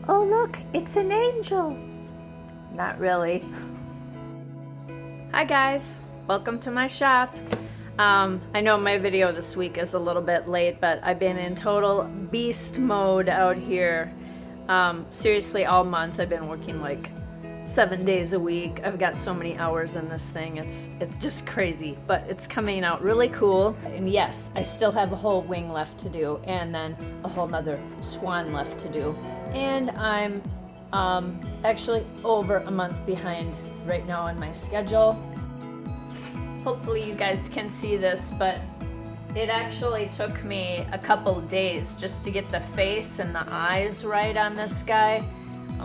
Oh look, it's an angel. Not really. Hi guys, welcome to my shop. I know my video this week is a little bit late, but I've been in total beast mode out here. Seriously, all month I've been working like 7 days a week. I've got so many hours in this thing. It's just crazy, but it's coming out really cool. And yes, I still have a whole wing left to do, and then a whole nother swan left to do. And I'm actually over a month behind right now on my schedule. Hopefully you guys can see this, but it actually took me a couple days just to get the face and the eyes right on this guy,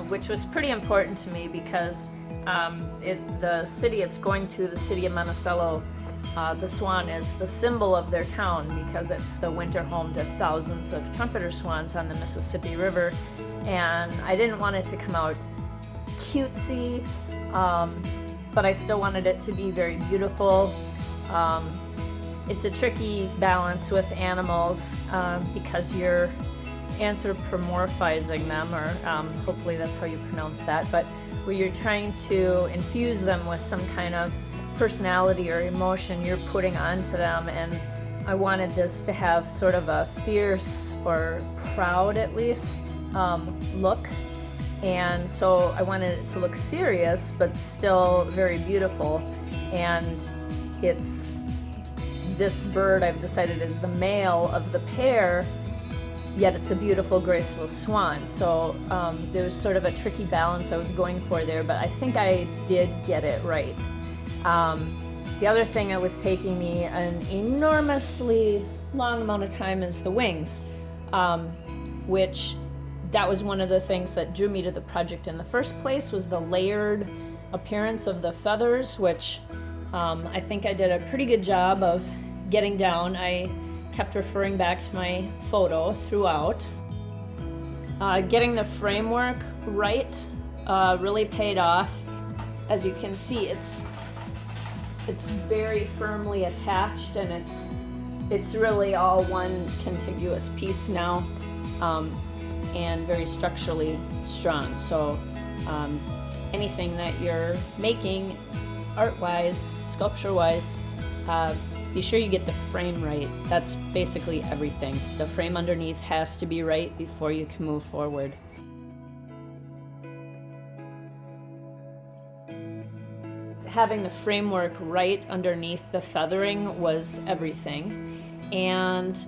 which was pretty important to me because the city it's going to, the city of Monticello, the swan is the symbol of their town because it's the winter home to thousands of trumpeter swans on the Mississippi River. And I didn't want it to come out cutesy, but I still wanted it to be very beautiful. It's a tricky balance with animals because you're anthropomorphizing them, or hopefully that's how you pronounce that, but where you're trying to infuse them with some kind of personality or emotion you're putting onto them. And I wanted this to have sort of a fierce or proud, at least, look. And so I wanted it to look serious but still very beautiful. And it's this bird I've decided is the male of the pair, yet it's a beautiful, graceful swan. So there was sort of a tricky balance I was going for there, but I think I did get it right. The other thing that was taking me an enormously long amount of time is the wings, which that was one of the things that drew me to the project in the first place, was the layered appearance of the feathers, which I think I did a pretty good job of getting down. I kept referring back to my photo throughout. Getting the framework right really paid off. As you can see, it's very firmly attached, and it's really all one contiguous piece now, and very structurally strong. So anything that you're making art-wise, sculpture-wise, be sure you get the frame right. That's basically everything. The frame underneath has to be right before you can move forward. Having the framework right underneath the feathering was everything. And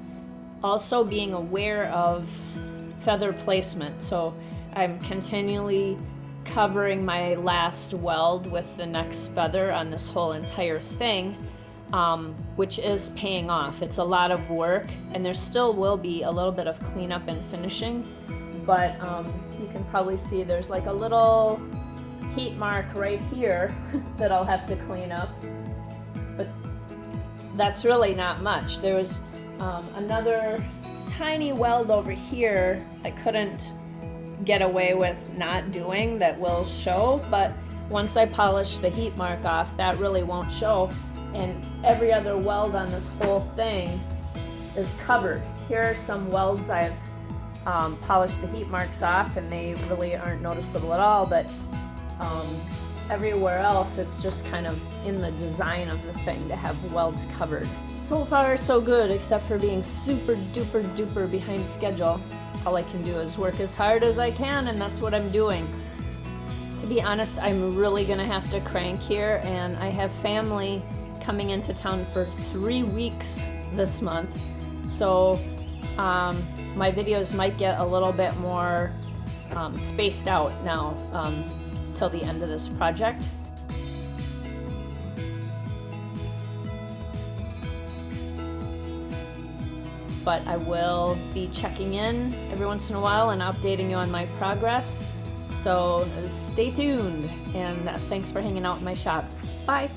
also being aware of feather placement. So I'm continually covering my last weld with the next feather on this whole entire thing, which is paying off. It's a lot of work, and there still will be a little bit of cleanup and finishing, but you can probably see there's like a little heat mark right here that I'll have to clean up, but that's really not much. There was another tiny weld over here I couldn't get away with not doing that will show, but once I polish the heat mark off, that really won't show. And every other weld on this whole thing is covered. Here are some welds I've polished the heat marks off, and they really aren't noticeable at all, but everywhere else it's just kind of in the design of the thing to have welds covered. So far so good, except for being super duper duper behind schedule. All I can do is work as hard as I can, and that's what I'm doing. To be honest, I'm really gonna have to crank here, and I have family coming into town for 3 weeks this month, so my videos might get a little bit more spaced out now till the end of this project. But I will be checking in every once in a while and updating you on my progress. So stay tuned, and thanks for hanging out in my shop. Bye.